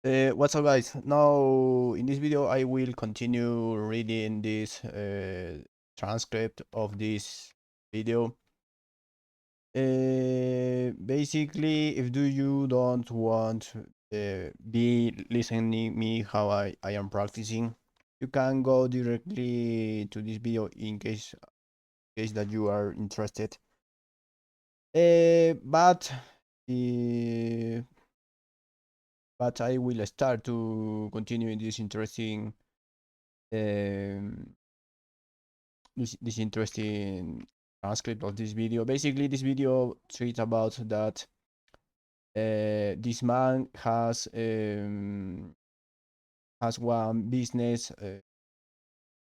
What's up, guys? Now, in this video, I will continue reading this transcript of this video. Basically, if you don't want be listening me how I am practicing, you can go directly to this video in case that you are interested. But uh, but I will start to continue in this interesting um, this interesting transcript of this video. Basically, this video treats about that this man has one business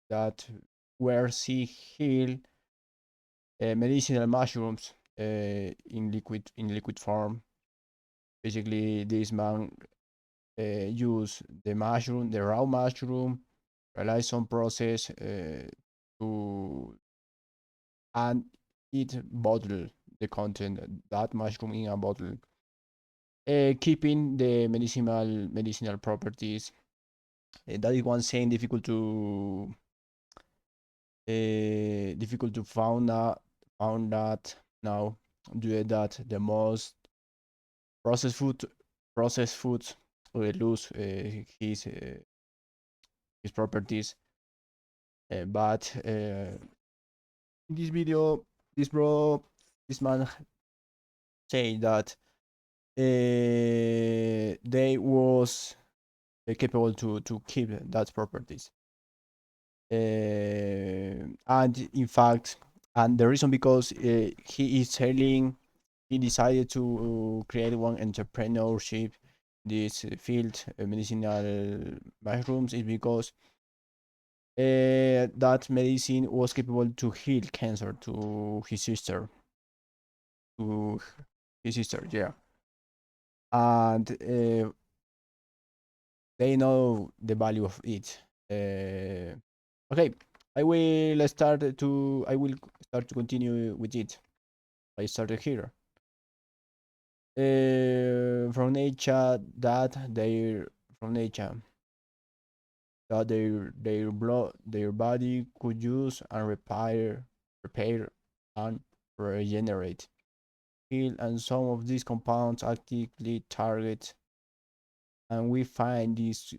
that where he heal medicinal mushrooms in liquid form. Basically, this man use the raw mushroom, realize some process to and it bottle the content that mushroom in a bottle, keeping the medicinal properties. That is one saying difficult to found that now, due that the most processed food processed foods will lose his properties. But in this video, this bro this man say that they was capable to keep that properties. And in fact, and the reason because he is selling, he decided to create one entrepreneurship this field, medicinal mushrooms, is because that medicine was capable to heal cancer to his sister, yeah. And they know the value of it. Okay, I will start to continue with it. I started here. From nature that their body could use and repair and regenerate, heal, and some of these compounds actively target, and we find these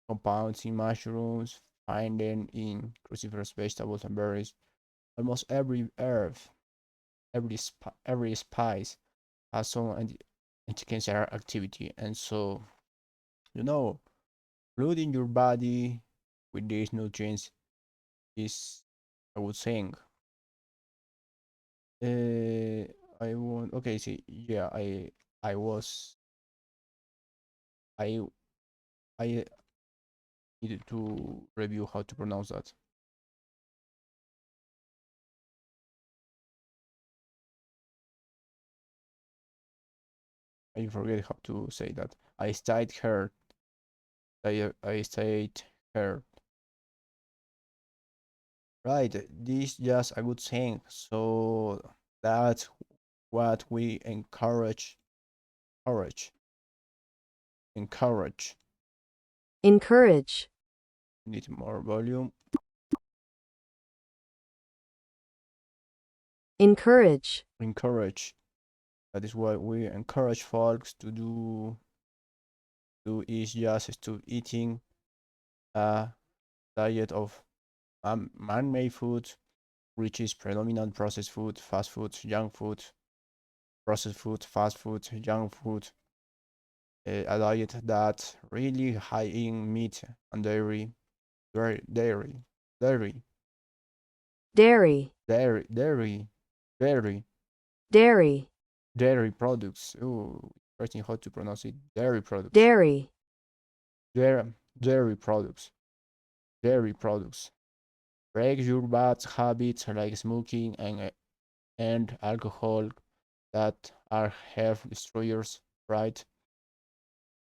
compounds in mushrooms, find them in cruciferous vegetables and berries. Almost every herb, every spice has some anti-cancer activity, and so you know, flooding your body with these nutrients is, I would say, I want. Okay, see, yeah, I was, I, I needed to review how to pronounce that. I forget how to say that. I stayed here. I stayed here. Right, this just a good thing. So that's what we encourage, encourage. encourage, Need more volume. encourage, Encourage. That is what we encourage folks to do is just to eating a diet of man-made food, which is predominant processed food, fast food, junk food, processed food, fast food, junk food, a diet that really high in meat and dairy, dairy, dairy, dairy, dairy, dairy, dairy, dairy, dairy products. Ooh, interesting how to pronounce it. Dairy products. dairy, Dairy, dairy products. Dairy products. Break your bad habits like smoking and alcohol that are health destroyers, right?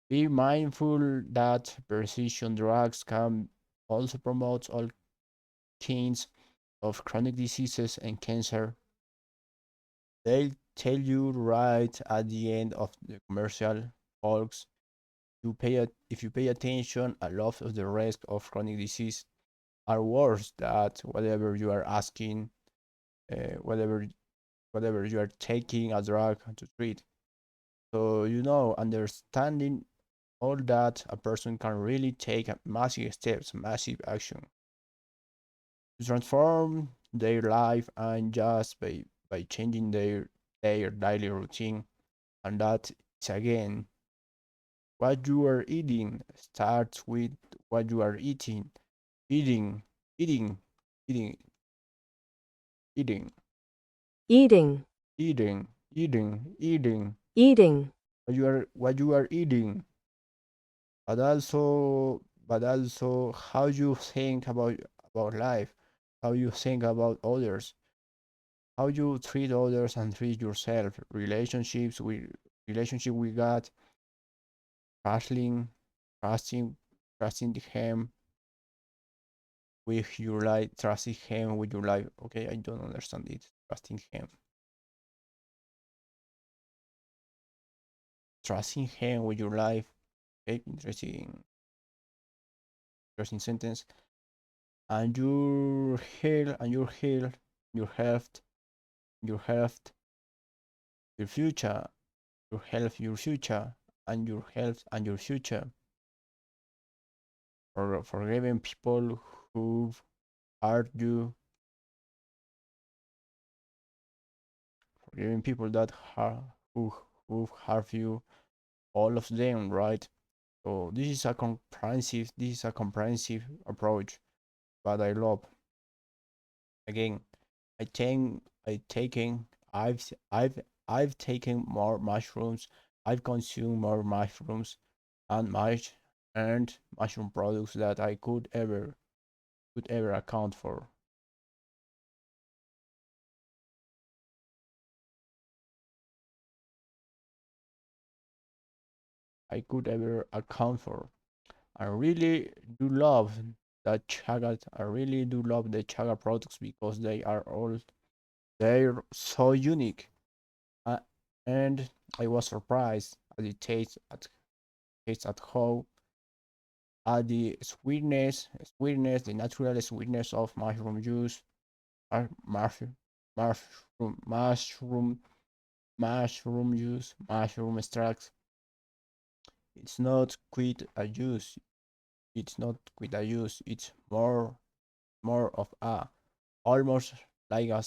Be mindful that precision drugs can also promote all kinds of chronic diseases and cancer. They'll tell you right at the end of the commercial, folks. If you pay attention, a lot of the risk of chronic disease are worse than whatever you are asking, whatever you are taking a drug to treat. So understanding all that, a person can really take massive steps, massive action to transform their life, and just by changing their daily routine. And that is again what you are eating starts with what you are eating. Eating, eating, eating, eating, eating, eating, eating. eating, What you are eating, but also how you think about life, how you think about others, how you treat others and treat yourself. Relationship we got, trusting, trusting, trusting him with your life, trusting him with your life. Okay, I don't understand it. Trusting him with your life. Okay, interesting sentence. And your health, your health, your future, your future, and your health and your future. For forgiving people who hurt you, forgiving people who who hurt you, all of them, right? So this is a comprehensive approach, but I love. Again, I think I taking I've taken more mushrooms. I've consumed more mushrooms and mushroom products that I could ever account for. I could ever account for. I really do love I really do love the chaga products because they're so unique. Uh, and I was surprised at the taste at how the the natural sweetness of mushroom juice, mushroom, mushroom, mushroom, mushroom juice, mushroom extracts. It's not quite a juice. It's not quite a juice. It's more of a almost like a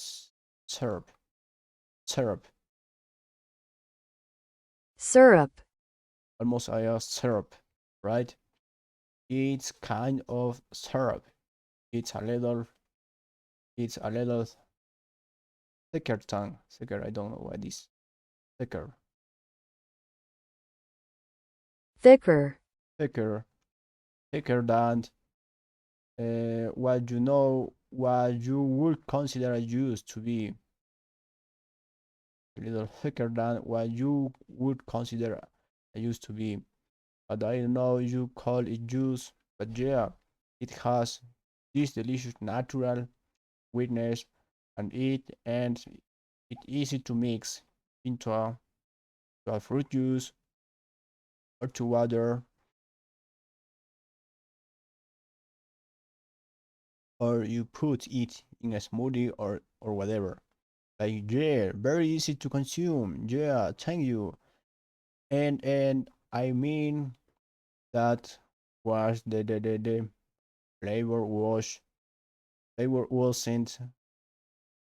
syrup, syrup, syrup, almost like a syrup, right? It's kind of syrup. It's a little, it's a little thicker tongue. Thicker, I don't know what is thicker, thicker, thicker, thicker than what you would consider a juice to be. A little thicker than what you would consider a juice to be. But I know you call it juice, but yeah, it has this delicious natural sweetness, and it easy to mix into a fruit juice or to water, or you put it in a smoothie or whatever. Like, yeah, very easy to consume. Yeah, thank you. And I mean that was the flavor was flavor wasn't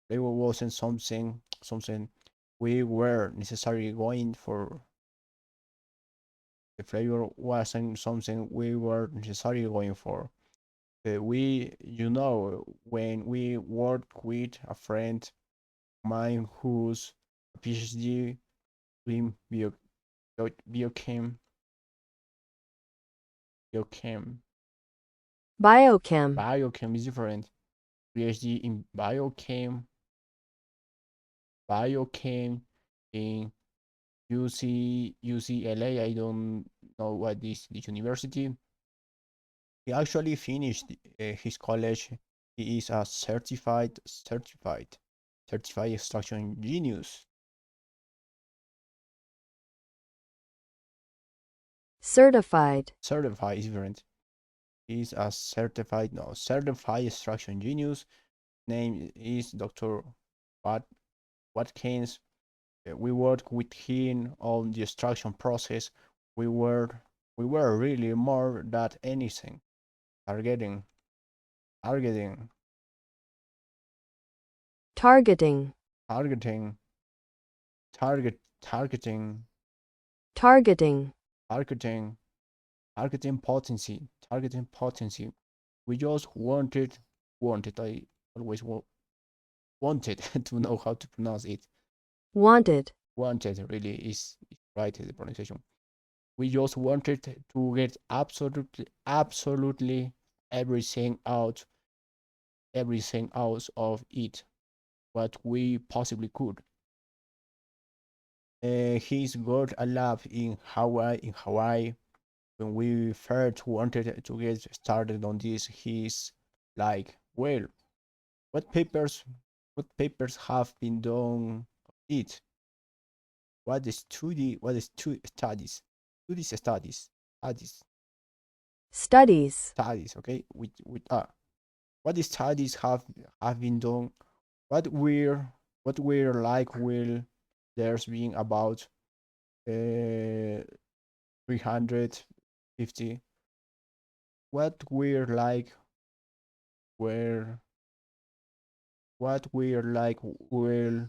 flavor wasn't something we were necessarily going for. The flavor wasn't something we were necessarily going for. When we work with a friend of mine who's a PhD in biochem, biochem, biochem, biochem is different. PhD in biochem in UCLA. I don't know what this university. He actually finished his college. He is a certified extraction genius. certified, Certified is different. He's a certified extraction genius. Name is Dr. Wat Watkins. We worked with him on the extraction process. We were we were really more than anything. Targeting, targeting, targeting, targeting, targeting, targeting, targeting, targeting potency. We just wanted. I always wanted to know how to pronounce it. wanted, Wanted really is right the pronunciation. We just wanted to get absolutely everything out, everything out of it, what we possibly could. He's got a lab in Hawaii. When we first wanted to get started on this, he's like, well, what papers, what papers have been done of it? What is studies, studies, studies, okay? What studies have been done? What we're like will there's been about 350. What we're like where what we're like will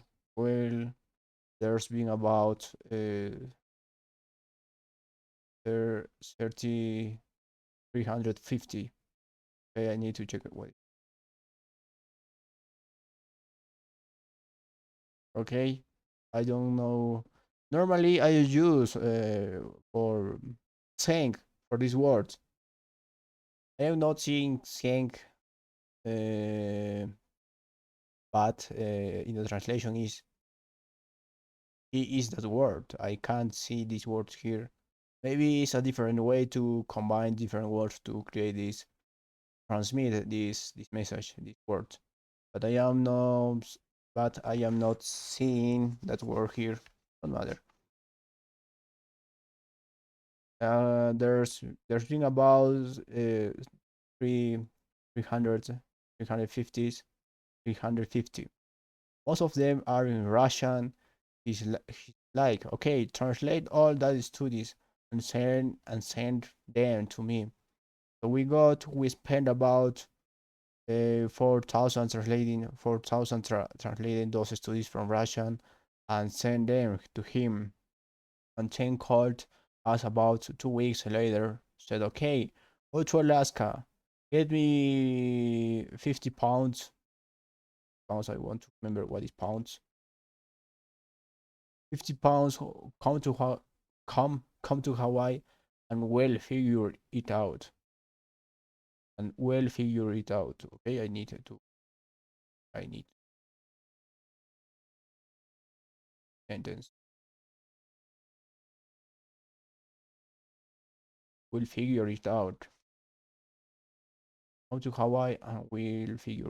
there's been about 30 350. Okay, I need to check it. Wait. Okay, I don't know. Normally, I use for thank for this word. I am not seeing thank, but in the translation is that word. I can't see this word here. Maybe it's a different way to combine different words to create this, transmit this message, this word. But I am not seeing that word here. Don't matter. There's been about three 300 350s 350. Most of them are in Russian. He's like, okay, translate all that studies and send them to me. So we spent about 4,000 translating those studies from Russian and send them to him. And then called us about 2 weeks later, said, okay, go to Alaska, get me 50 pounds. Pounds, I want to remember what is pounds. 50 pounds, come to Hawaii and well figure it out. And well figure it out. Okay, I need sentence. We'll figure it out. Come to Hawaii and we'll figure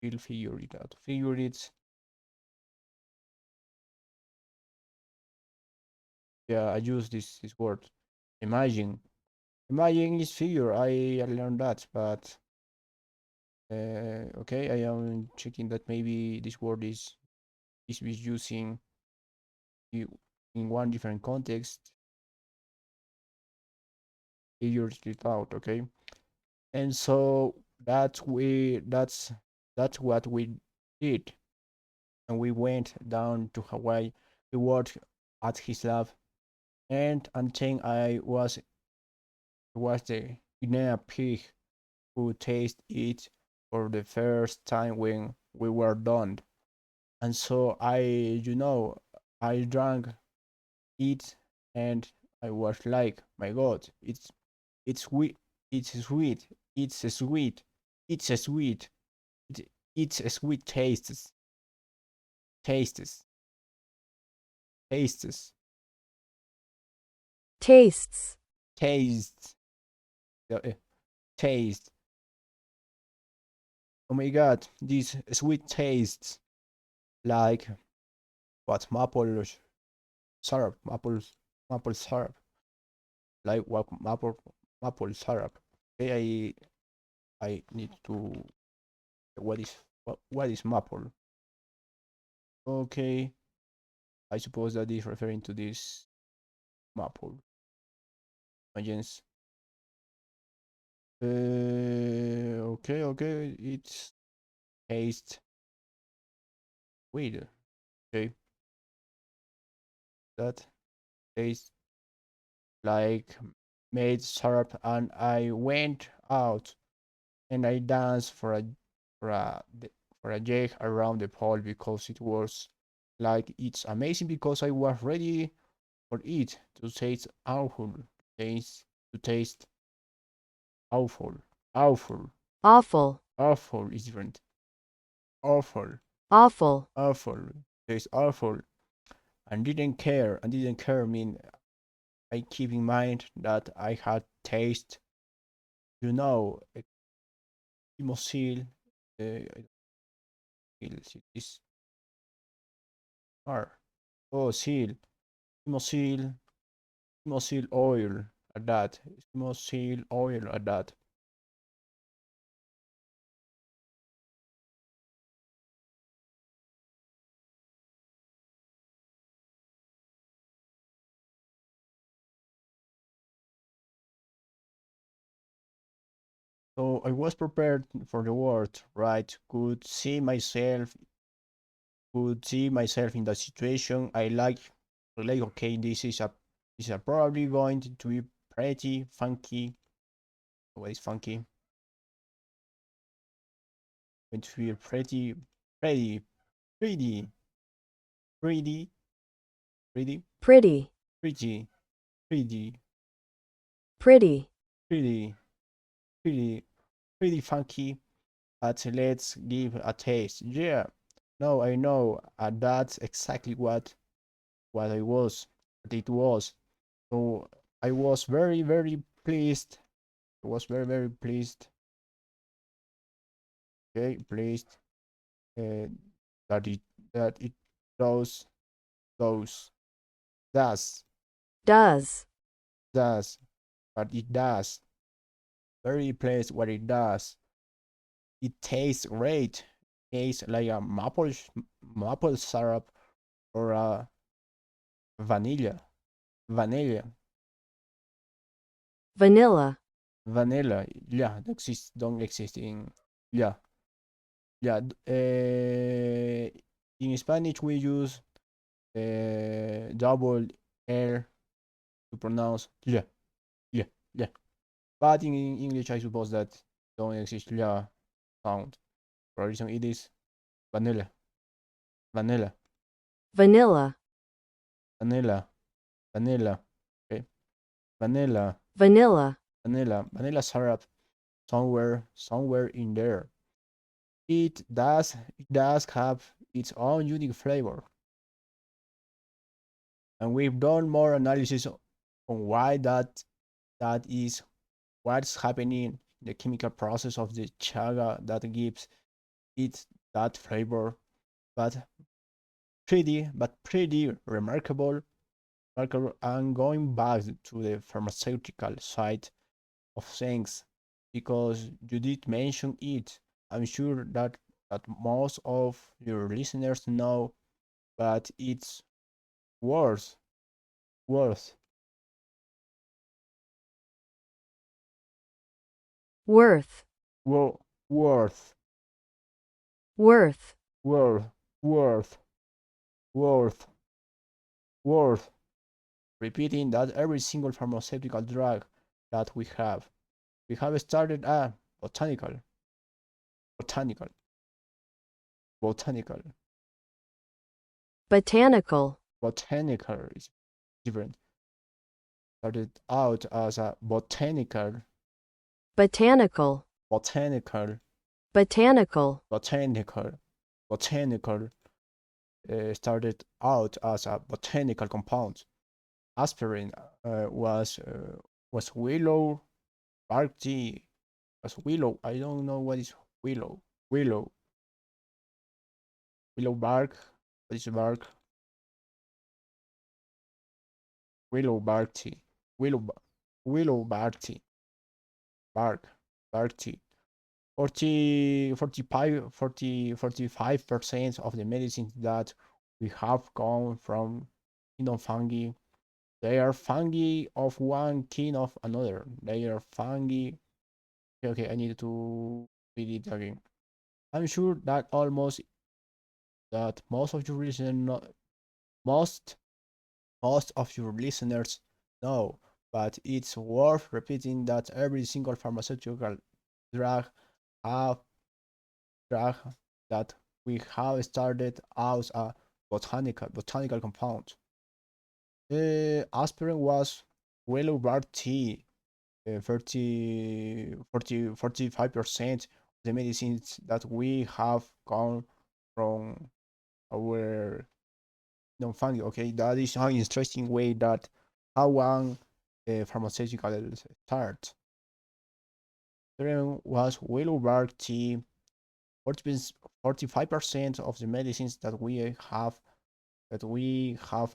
it out. Figure it. Yeah, I use this word. Imagine. Imagine is figure. I learned that, but okay, I am checking that maybe this word is misusing in one different context. Figures it out, okay? And so that's what we did. And we went down to Hawaii. We worked at his lab, and until I was the guinea pig who tasted it for the first time when we were done. And so I drank it, and I was like, my God, it's sweet, it's sweet, it's a sweet, it's a sweet, it, it's a sweet tastes, tastes, tastes, tastes, taste. Oh my God, these sweet tastes like what maple syrup, maple syrup. like what maple syrup. Okay, I need to what is maple? Okay, I suppose that is referring to this maple. Agents. Okay, it's taste weird. Okay, that tastes like made syrup, and I went out and I danced for a for a jig around the pole because it was like it's amazing because I was ready for it to taste awful, taste to taste awful, awful, awful, awful is different, awful, awful, awful, taste awful, and didn't care. I mean, I keep in mind that I had taste, you know, Eskimo this are oh seal, Eskimo seal, Eskimo seal oil at that, Eskimo seal oil at that. So I was prepared for the world, right? Could see myself in that situation. I like okay, this is a probably going to be pretty funky. What is funky? Going to be pretty, pretty, pretty, pretty, pretty, pretty, pretty, pretty, pretty, pretty, pretty funky. But let's give a taste. Yeah, no, I know. That's exactly what I was. What it was. So I was very pleased. I was very pleased. Okay, pleased uh, that it does those does does, does but it does very pleased what it does. It tastes great. Tastes like a maple syrup or a vanilla vanilla vanilla, vanilla. Yeah, don't exist in yeah yeah. In Spanish we use double R to pronounce yeah yeah yeah. But in English, I suppose that don't exist yeah sound. For a reason, it is vanilla, vanilla, vanilla, vanilla, vanilla. Okay, vanilla, vanilla, vanilla syrup. Somewhere in there. It does have its own unique flavor, and we've done more analysis on why that is, what's happening, the chemical process of the chaga that gives it that flavor. But pretty remarkable, and going back to the pharmaceutical side of things, because you did mention it. I'm sure that most of your listeners know, but it's worth, worth, worth, wo- worth, worth, worth, worth, worth, worth. Repeating that every single pharmaceutical drug that we have started a botanical, botanical, botanical, botanical, botanical is different. Started out as a botanical, botanical, botanical, botanical, botanical. Started out as a botanical compound. Aspirin was willow bark tea. Was willow. I don't know what is willow. Willow. Willow bark. What is bark? Willow bark tea. Willow. willow bark, bark tea. 40, 45, 40, 45% of the medicines that we have come from kingdom fungi. They are fungi of one kin of another. They are fungi. Okay, I need to read it again. I'm sure that most of your listeners most most of your listeners know, but it's worth repeating that every single pharmaceutical drug have drug that we have started as a botanical compound. Aspirin was well worth tea. 45% of the medicines that we have come from our non-fungi. Okay, that is an interesting way that how one pharmaceutical start. There was well worth tea. 45% of the medicines that we have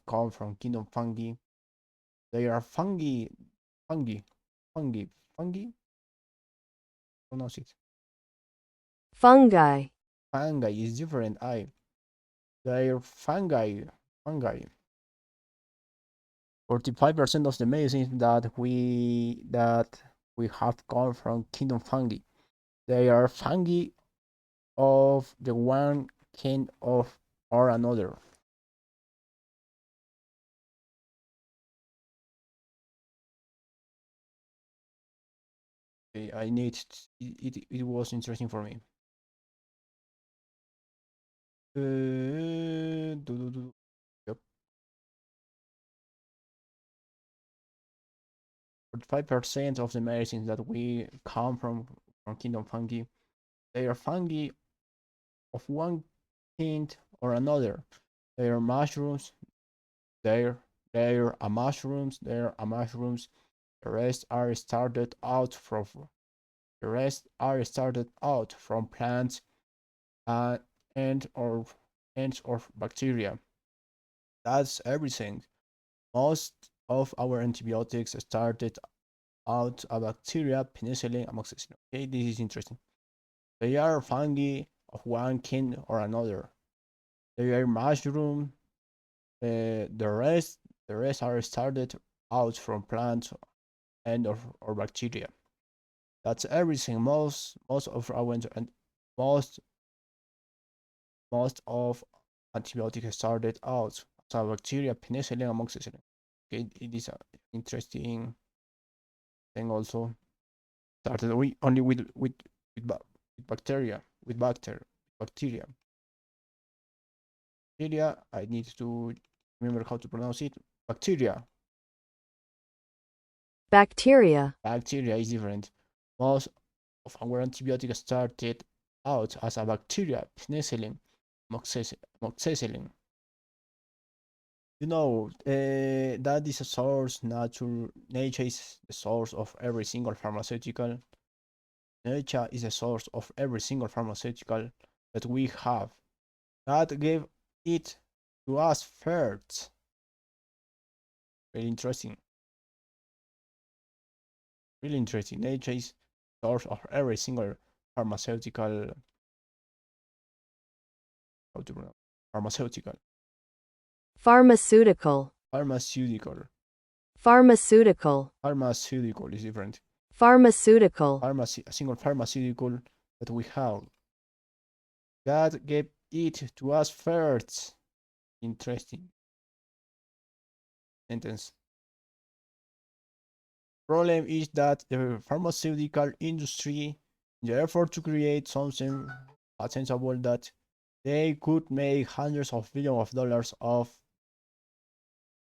come from kingdom fungi. They are fungi, fungi, fungi. Pronounce it. fungi, Fungi is different. They are fungi. 45% of the medicines that we have come from kingdom fungi. They are fungi of the one kind of or another. I need it was interesting for me. Yep. 45% of the medicines that we come from kingdom fungi, they are fungi of one kind or another. They are mushrooms. They're they're a mushrooms. They're a mushrooms. The rest are started out from the rest are started out from plants uh, and or or bacteria. That's everything. Most of our antibiotics started out of bacteria, penicillin, amoxicillin. Okay, this is interesting. They are fungi of one kind or another. They are mushroom. The rest, the rest are started out from plants and or bacteria. That's everything. Most of our and most most of antibiotics started out as bacteria, penicillin, amoxicillin. Okay, it is an interesting thing also. Started we only with bacteria, with bacteria. Bacteria, I need to remember how to pronounce it. Bacteria. bacteria, Bacteria is different. Most of our antibiotics started out as a bacteria, penicillin, amoxicillin. That is a source. Nature is the source of every single pharmaceutical. Nature is the source of every single pharmaceutical that we have. God gave it to us first. Very interesting. Really interesting. Nature is the source of every single pharmaceutical. How to pronounce? Pharmaceutical. pharmaceutical, Pharmaceutical. pharmaceutical, Pharmaceutical is different. pharmaceutical, Pharmacy, a single pharmaceutical that we have. God gave it to us first. Interesting sentence. Problem is that the pharmaceutical industry, in the effort to create something patentable that they could make hundreds of billions of dollars of,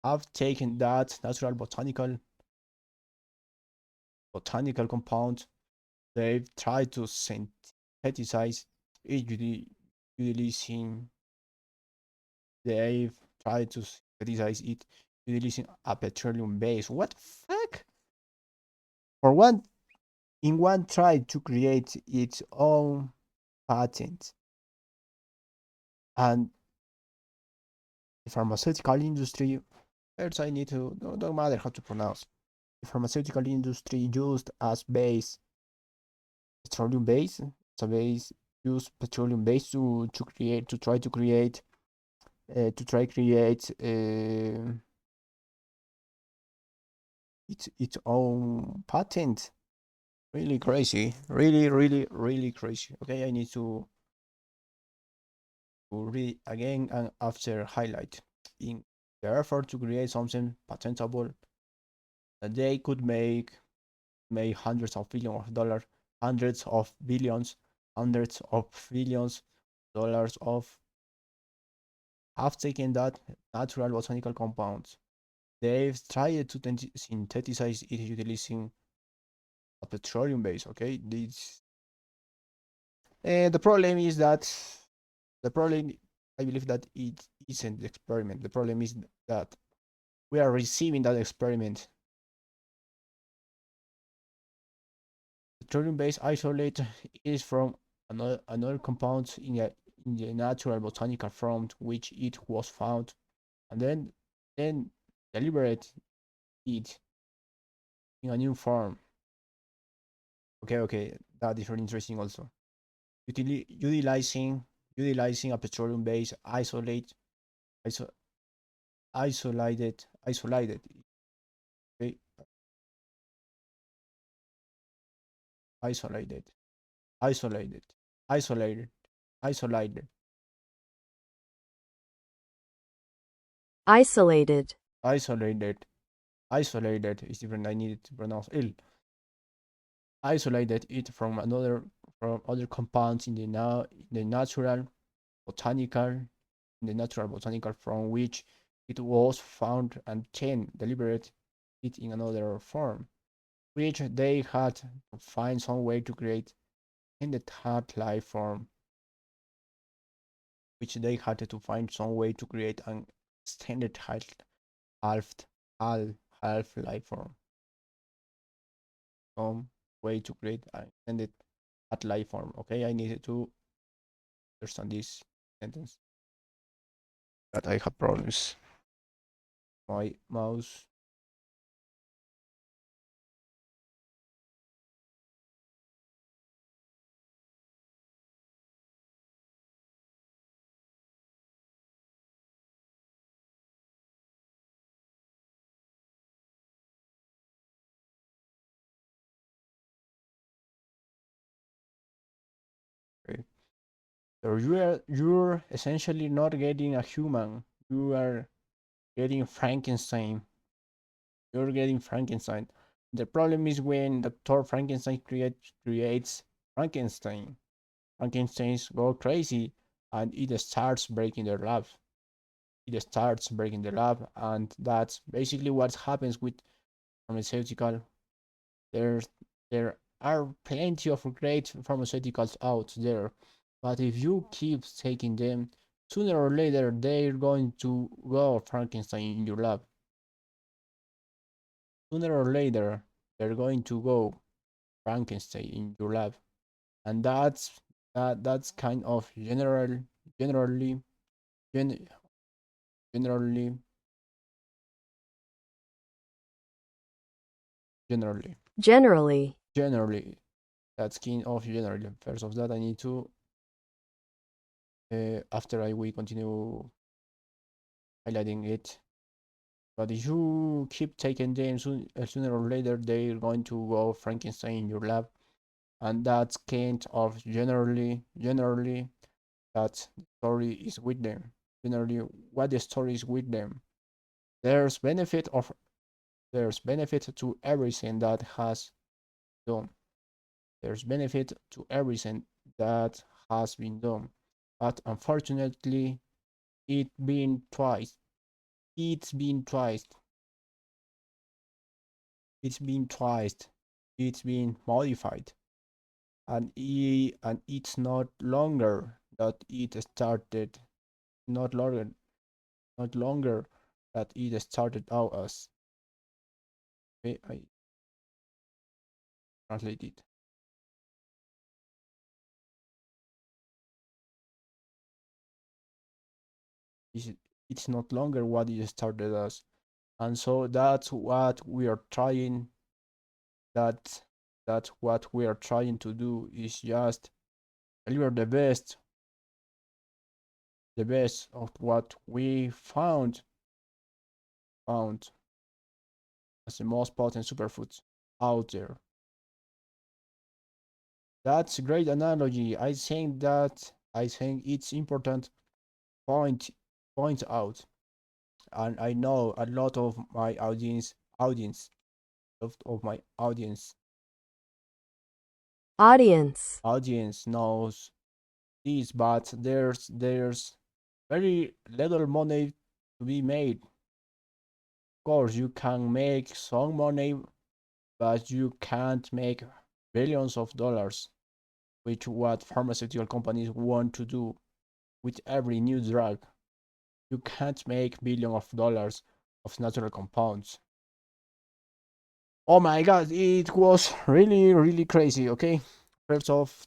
have taken that natural botanical compound. They've tried to synthesize it utilizing they've tried to synthesize it utilizing a petroleum base. What the fuck? For one, in one tried to create its own patent, and the pharmaceutical industry. First, I need to no matter how to pronounce. The pharmaceutical industry used as base petroleum base. It's a base use petroleum base to create to try to create its own patent. Really crazy. Really crazy. Okay, I need to read again and after highlight. In the effort to create something patentable that they could make hundreds of billions of dollars, hundreds of billions dollars of have taken that natural botanical compounds. They've tried to synthesize it utilizing a petroleum base. Okay, this the problem is that the problem I believe that it isn't the experiment. The problem is that we are receiving that experiment. Petroleum based isolate is from another compound in the natural botanical form which it was found, and then deliberate it in a new form. Okay, that is really interesting also. Utilizing a petroleum based iso, isolated. Okay, isolated, isolated, isolated, isolated, isolated, isolated, isolated is different. I needed to pronounce ill. Isolated it from other compounds in the natural botanical in the natural botanical from which it was found and then deliberate it in another form, which they had to find some way to create in the third life form, which they had to find some way to create an extended half half life form, some way to create an extended half life form. Okay, I needed to understand this sentence. That I have problems. My mouse. Okay. So you're essentially not getting a human. You are getting Frankenstein. You're getting Frankenstein. The problem is when Dr. Frankenstein creates Frankenstein. Frankensteins go crazy and it starts breaking their lab. It starts breaking the lab, and that's basically what happens with pharmaceutical. There's there are plenty of great pharmaceuticals out there, but if you keep taking them, sooner or later they're going to go Frankenstein in your lab. Sooner or later they're going to go Frankenstein in your lab, and that's kind of generally gen, generally generally generally, generally that's kind of generally. First of that, I need to after I we continue highlighting it. But if you keep taking them, sooner or later they're going to go Frankenstein in your lab, and that's kind of generally that the story is with them. Generally, what the story is with them. There's benefit of there's benefit to everything that has done. There's benefit to everything that has been done, but unfortunately, it been twice. It's been twice. It's been twice. It's been modified, and it's not longer that it started. Not longer. Not longer that it started out as. Okay, I translate it. It's, it's not longer what it started as, and so that's what we are trying that that what we are trying to do is just deliver the best of what we found as the most potent superfoods out there. That's a great analogy. I think it's important point point out, and I know a lot of my of my Audience. audience knows this, but there's very little money to be made. Of course, you can make some money, but you can't make billions of dollars, which what pharmaceutical companies want to do with every new drug. You can't make billions of dollars of natural compounds. Oh my god, it was really crazy. Okay, first off,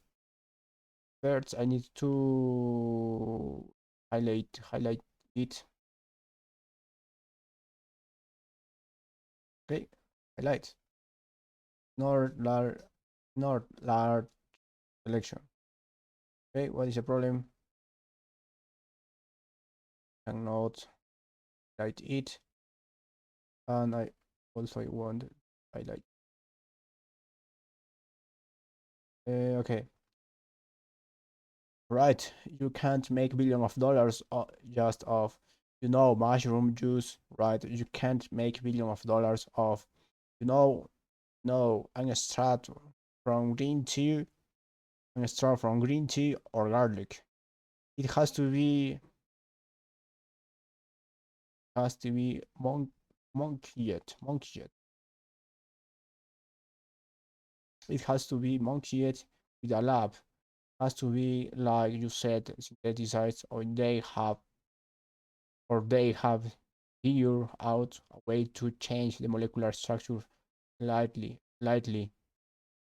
first I need to highlight it. Okay, highlight. Not large selection. Okay, what is the problem? Cannot highlight it, and I also want highlight. Okay, right. You can't make billion of dollars just of mushroom juice, right? You can't make billion of dollars of you know no an extract from green tea, an extract from green tea or garlic. It has to be monkey yet. It has to be monkey yet with a lab. Has to be like you said, synthesized, or they have figured out a way to change the molecular structure slightly, slightly,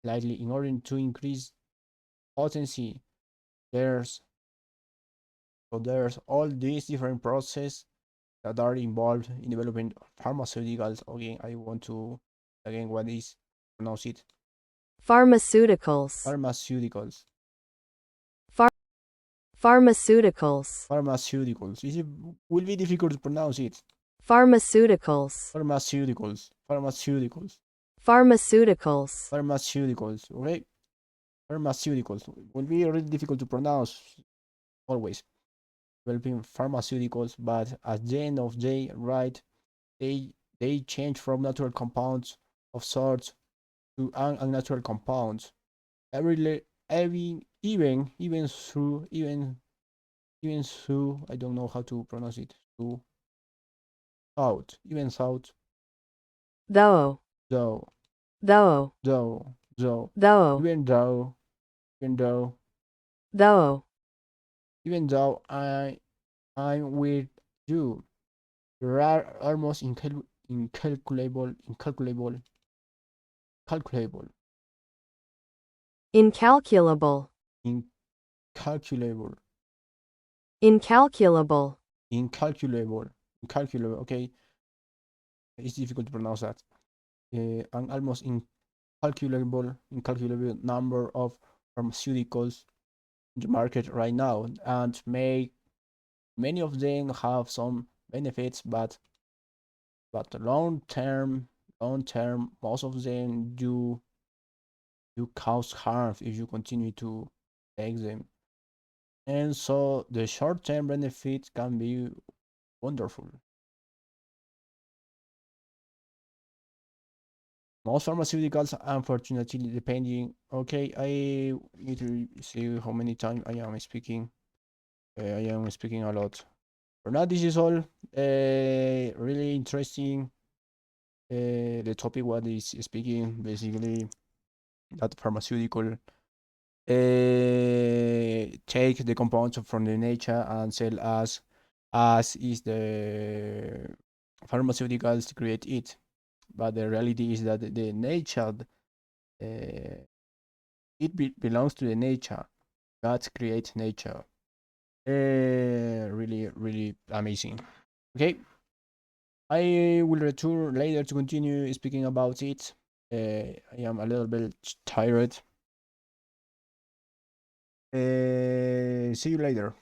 slightly in order to increase potency. There's there's all these different processes that are involved in developing pharmaceuticals. Again, I want to again what is pronounce it Pharmaceuticals. pharmaceuticals. Phar- Pharmaceuticals. Pharmaceuticals. It will be difficult to pronounce it. Pharmaceuticals. Pharmaceuticals. Pharmaceuticals. Pharmaceuticals. Pharmaceuticals. Okay. Pharmaceuticals will be really difficult to pronounce always. Developing pharmaceuticals, but at the end of the day, right, they they change from natural compounds of sorts to unnatural compounds. Every even through I don't know how to pronounce it. Through out even out Though. though Though. though Though. even though even though Though. even though I'm with you, there are almost calculable, Incalculable. incalculable, Incalculable. incalculable. Okay, it's difficult to pronounce that. An almost incalculable number of pharmaceuticals in the market right now, and many of them have some benefits, but long term, most of them do cause harm if you continue to take them. And so the short term benefits can be wonderful. Most pharmaceuticals, unfortunately, depending. Okay, I need to see how many times I am speaking. I am speaking a lot. For now, this is all. Really interesting. The topic what is speaking basically that pharmaceutical take the compounds from the nature and sell as is the pharmaceuticals to create it. But the reality is that the nature belongs to the nature. God creates nature. Really amazing. Okay, I will return later to continue speaking about it. I am a little bit tired. See you later.